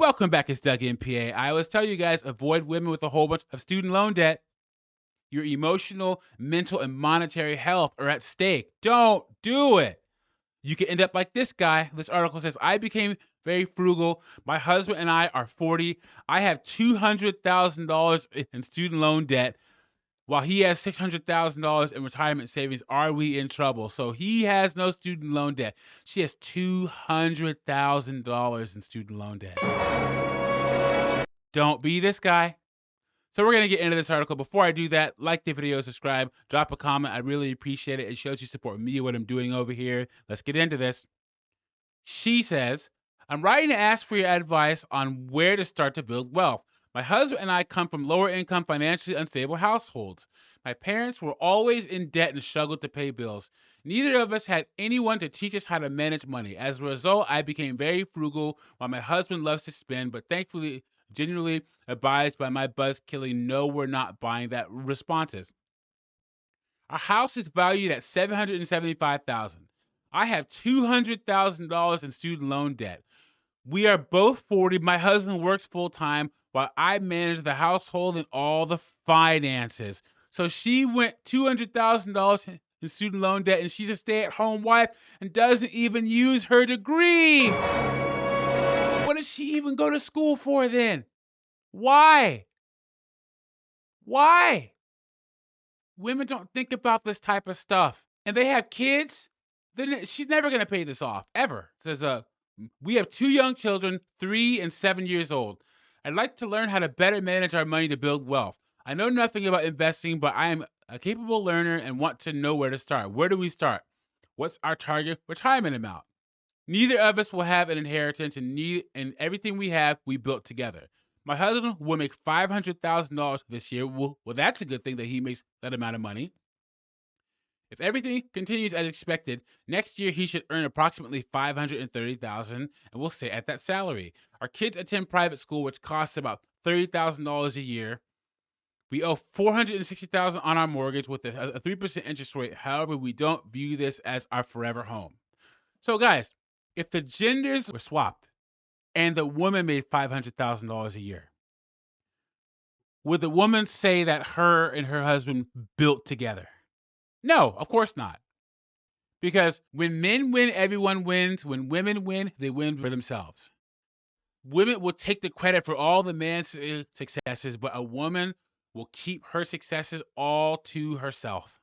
Welcome back, it's Doug MPA. I always tell you guys, avoid women with a whole bunch of student loan debt. Your emotional, mental, and monetary health are at stake. Don't do it. You can end up like this guy. This article says, I became very frugal. My husband and I are 40. I have $200,000 in student loan debt while he has $600,000 in retirement savings. Are we in trouble? So he has no student loan debt. She has $200,000 in student loan debt. Don't be this guy. So we're going to get into this article. Before I do that, like the video, subscribe, drop a comment. I really appreciate it. It shows you support me, what I'm doing over here. Let's get into this. She says, I'm writing to ask for your advice on where to start to build wealth. My husband and I come from lower income, financially unstable households. My parents were always in debt and struggled to pay bills. Neither of us had anyone to teach us how to manage money. As a result, I became very frugal while my husband loves to spend, but thankfully, genuinely advised by my buzz-killing no, we're not buying that responses. Our house is valued at $775,000. I have $200,000 in student loan debt. We are both 40. My husband works full time while I manage the household and all the finances. So she went $200,000 in student loan debt, and she's a stay-at-home wife and doesn't even use her degree. What does she even go to school for then? Why? Why? Women don't think about this type of stuff. And they have kids. Then she's never going to pay this off, ever. It says, we have 2 young children, 3 and 7 years old. I'd like to learn how to better manage our money to build wealth. I know nothing about investing, but I am a capable learner and want to know where to start. Where do we start? What's our target retirement amount? Neither of us will have an inheritance, and everything we have, we built together. My husband will make $500,000 this year. Well, that's a good thing that he makes that amount of money. If everything continues as expected, next year he should earn approximately $530,000 and we'll stay at that salary. Our kids attend private school, which costs about $30,000 a year. We owe $460,000 on our mortgage with a 3% interest rate. However, we don't view this as our forever home. So, guys, if the genders were swapped and the woman made $500,000 a year, would the woman say that her and her husband built together? No, of course not. Because when men win, everyone wins. When women win, they win for themselves. Women will take the credit for all the man's successes, but a woman will keep her successes all to herself.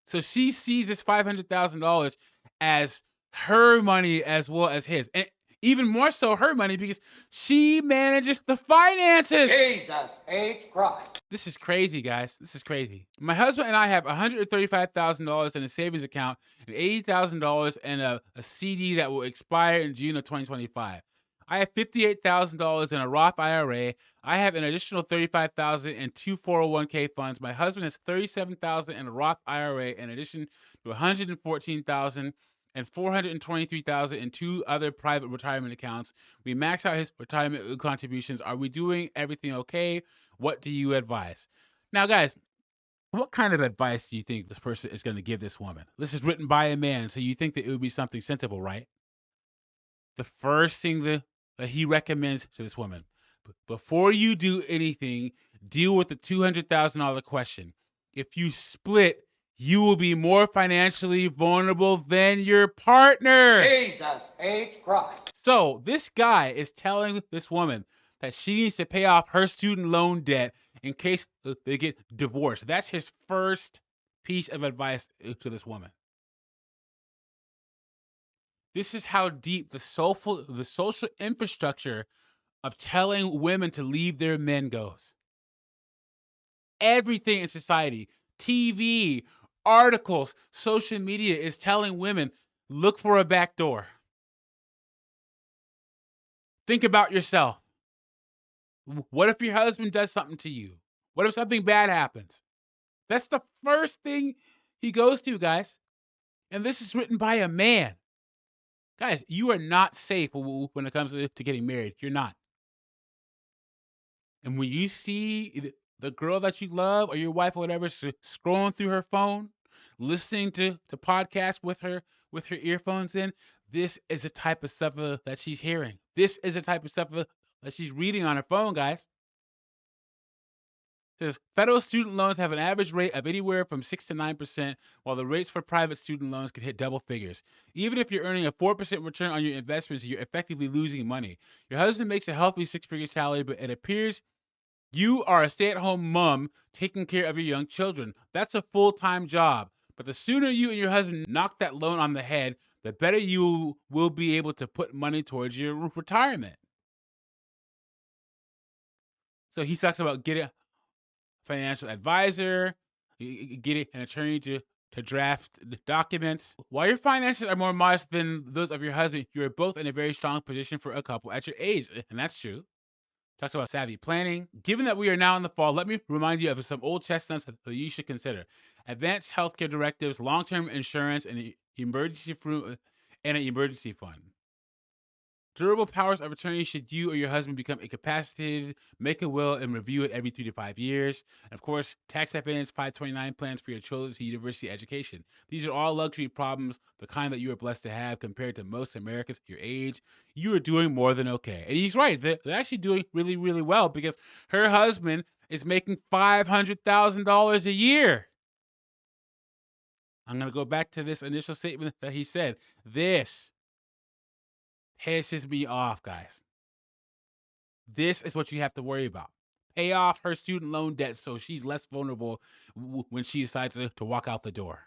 So she sees this $500,000 as her money as well as his. And even more so her money because she manages the finances. Jesus H. Christ. This is crazy, guys. This is crazy. My husband and I have $135,000 in a savings account and $80,000 in a CD that will expire in June of 2025. I have $58,000 in a Roth IRA. I have an additional $35,000 in 2 401k funds. My husband has $37,000 in a Roth IRA in addition to $114,000 and $423,000 in 2 other private retirement accounts. We max out his retirement contributions. Are we doing everything okay? What do you advise? Now, guys, what kind of advice do you think this person is going to give this woman? This is written by a man, so you think that it would be something sensible, right? The first thing that he recommends to this woman, before you do anything, deal with the $200,000 question. If you split, you will be more financially vulnerable than your partner. Jesus H. Christ. So this guy is telling this woman that she needs to pay off her student loan debt in case they get divorced. That's his first piece of advice to this woman. This is how deep the social infrastructure of telling women to leave their men goes. Everything in society, TV, articles, social media is telling women, look for a back door. Think about yourself. What if your husband does something to you? What if something bad happens? That's the first thing he goes to, guys. And this is written by a man. Guys, you are not safe when it comes to getting married. You're not. And when you see the girl that you love or your wife or whatever scrolling through her phone, listening to podcasts with her earphones in, this is the type of stuff that she's hearing. This is the type of stuff that she's reading on her phone, guys. It says federal student loans have an average rate of anywhere from 6 to 9%, while the rates for private student loans can hit double figures. Even if you're earning a 4% return on your investments, you're effectively losing money. Your husband makes a healthy six-figure salary, but it appears you are a stay-at-home mom taking care of your young children. That's a full-time job. But the sooner you and your husband knock that loan on the head, the better you will be able to put money towards your retirement. So he talks about getting a financial advisor, getting an attorney to draft the documents. While your finances are more modest than those of your husband, you are both in a very strong position for a couple at your age, and that's true. Talks about savvy planning. Given that we are now in the fall, let me remind you of some old chestnuts that you should consider. Advanced healthcare directives, long-term insurance, and an emergency fund. Durable powers of attorney should you or your husband become incapacitated, make a will, and review it every 3 to 5 years. And of course, tax advantage 529 plans for your children's university education. These are all luxury problems, the kind that you are blessed to have compared to most Americans your age. You are doing more than okay. And he's right. They're actually doing really, really well because her husband is making $500,000 a year. I'm going to go back to this initial statement that he said. This pisses me off, guys. This is what you have to worry about. Pay off her student loan debt so she's less vulnerable when she decides to walk out the door.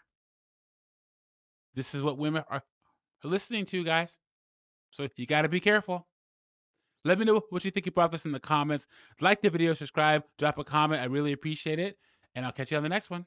This is what women are listening to, guys. So you got to be careful. Let me know what you think about this in the comments. Like the video, subscribe, drop a comment. I really appreciate it. And I'll catch you on the next one.